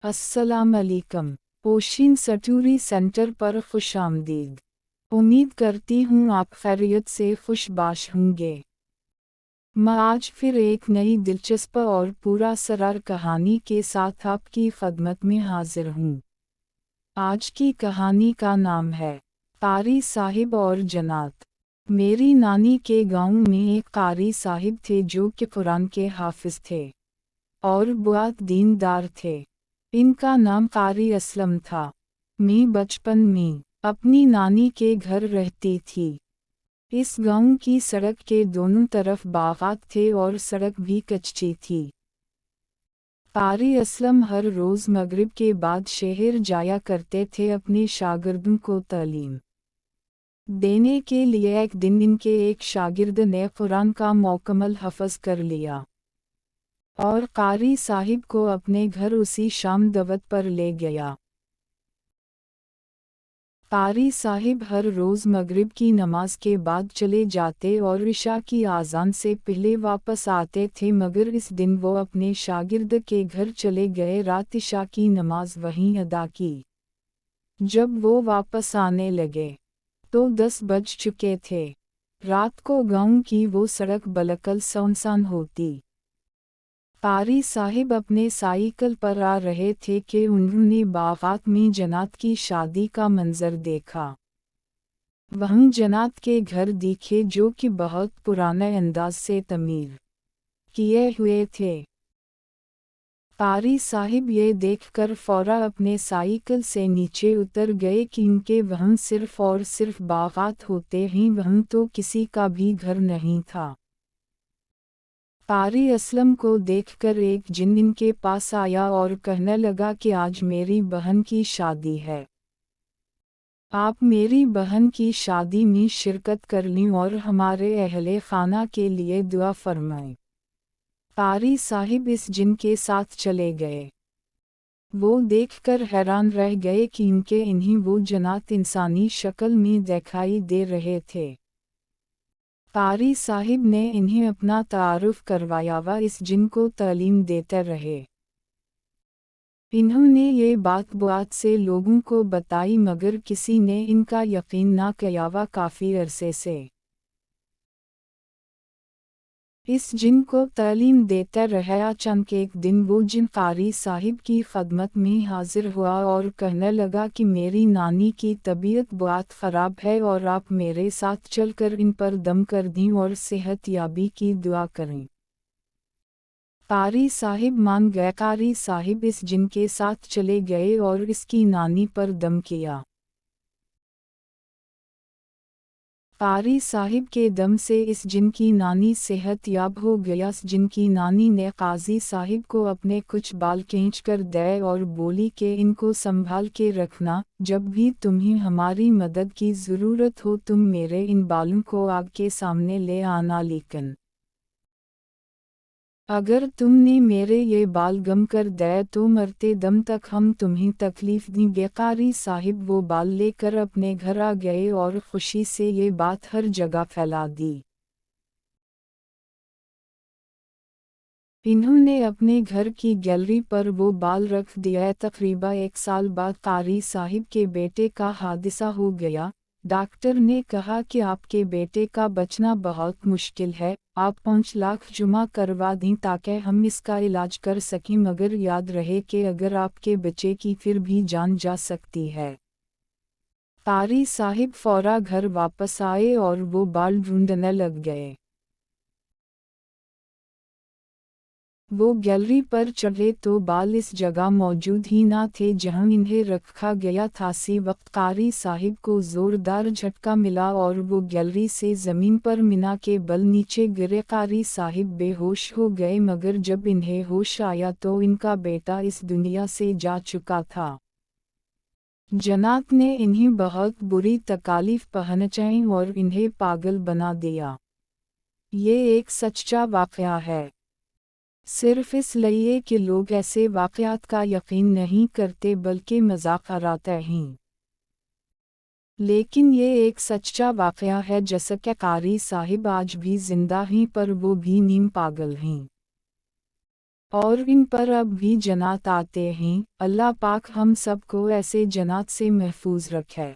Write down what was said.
अस्सलाम अलैकुम। पोशीन story centre पर खुशामदीद। उम्मीद करती हूँ आप खैरियत से खुशबाश होंगे। मैं आज फिर एक नई दिलचस्प और पूरा सरार कहानी के साथ आपकी खदमत में हाजिर हूँ। आज की कहानी का नाम है कारी साहिब और जन्नत। मेरी नानी के गांव में एक कारी साहिब थे जो कि कुरान के हाफिज थे और बहुत दीनदार थे। इनका नाम कारी असलम था। मैं बचपन में अपनी नानी के घर रहती थी। इस गांव की सड़क के दोनों तरफ बागात थे और सड़क भी कच्ची थी। कारी असलम हर रोज़ मगरिब के बाद शहर जाया करते थे अपने शागिर्दों को तालीम देने के लिए। एक दिन इनके एक शागिर्द ने कुरान का मुकम्मल हफ़्ज़ कर लिया और कारी साहिब को अपने घर उसी शाम दावत पर ले गया। कारी साहिब हर रोज़ मगरिब की नमाज के बाद चले जाते और इशा की आज़ान से पहले वापस आते थे, मगर इस दिन वो अपने शागिर्द के घर चले गए। रात इशा की नमाज वहीं अदा की। जब वो वापस आने लगे तो 10 बज चुके थे। रात को गांव की वो सड़क बिल्कुल सुनसान होती। कारी साहिब अपने साइकिल पर आ रहे थे कि उन्होंने बागात में जन्नत की शादी का मंजर देखा। वहीं जन्नत के घर दिखे जो कि बहुत पुराने अंदाज से तमीर किए हुए थे। कारी साहिब ये देखकर फौरा अपने साइकिल से नीचे उतर गए कि इनके वहाँ सिर्फ और सिर्फ बागात होते हैं, वहाँ तो किसी का भी घर नहीं था। कारी असलम को देखकर एक जिन इनके पास आया और कहने लगा कि आज मेरी बहन की शादी है, आप मेरी बहन की शादी में शिरकत कर लें और हमारे अहले खाना के लिए दुआ फरमाएं। कारी साहिब इस जिन के साथ चले गए। वो देखकर हैरान रह गए कि इनके इन्हीं वो जन्नत इंसानी शक्ल में दिखाई दे रहे थे। कारी साहिब ने इन्हें अपना तारुफ करवाया व इस जिन को तालीम देते रहे। इन्होंने ये बात से लोगों को बताई, मगर किसी ने इनका यकीन ना किया व काफ़ी अरसे से इस जिन को तालीम देते रहे। अचानक एक दिन वो जिन कारी साहिब की खदमत में हाजिर हुआ और कहने लगा कि मेरी नानी की तबीयत बहुत ख़राब है और आप मेरे साथ चलकर इन पर दम कर दें और सेहत याबी की दुआ करें। कारी साहिब मान गए। कारी साहिब इस जिन के साथ चले गए और इसकी नानी पर दम किया। कारी साहिब के दम से इस जिन की नानी सेहत याब हो गया। जिनकी नानी ने काजी साहिब को अपने कुछ बाल खींच कर दिए और बोली कि इनको संभाल के रखना, जब भी तुम्हें हमारी मदद की ज़रूरत हो तुम मेरे इन बालों को आग के सामने ले आना, लेकिन अगर तुमने मेरे ये बाल गम कर दिए तो मरते दम तक हम तुम्हें तकलीफ़ देंगे। कारी साहिब वो बाल लेकर अपने घर आ गए और खुशी से ये बात हर जगह फैला दी। इन्होंने अपने घर की गैलरी पर वो बाल रख दिया। तकरीबन 1 साल बाद कारी साहिब के बेटे का हादसा हो गया। डॉक्टर ने कहा कि आपके बेटे का बचना बहुत मुश्किल है, आप 5 लाख जमा करवा दें ताकि हम इसका इलाज कर सकें, मगर याद रहे कि अगर आपके बच्चे की फिर भी जान जा सकती है। कारी साहिब फौरा घर वापस आए और वो बाल ढूंढने लग गए। वो गैलरी पर चढ़े तो बाल इस जगह मौजूद ही ना थे जहां इन्हें रखा गया था। इसी वक्त कारी साहिब को ज़ोरदार झटका मिला और वो गैलरी से ज़मीन पर मिना के बल नीचे गिरे। कारी साहिब बेहोश हो गए, मगर जब इन्हें होश आया तो इनका बेटा इस दुनिया से जा चुका था। जन्नत ने इन्हें बहुत बुरी तकलीफ पहुंचाई और इन्हें पागल बना दिया। ये एक सच्चा वाक़या है। सिर्फ इसलिए कि लोग ऐसे वाक़यात का यकीन नहीं करते बल्कि मजाक उड़ाते हैं। लेकिन ये एक सच्चा वाक़या है, जैसा कि कारी साहिब आज भी जिंदा हैं पर वो भी नीम पागल हैं। اور ان پر اب بھی جنات آتے ہیں۔ اللہ پاک ہم سب کو ایسے جنات سے محفوظ رکھے۔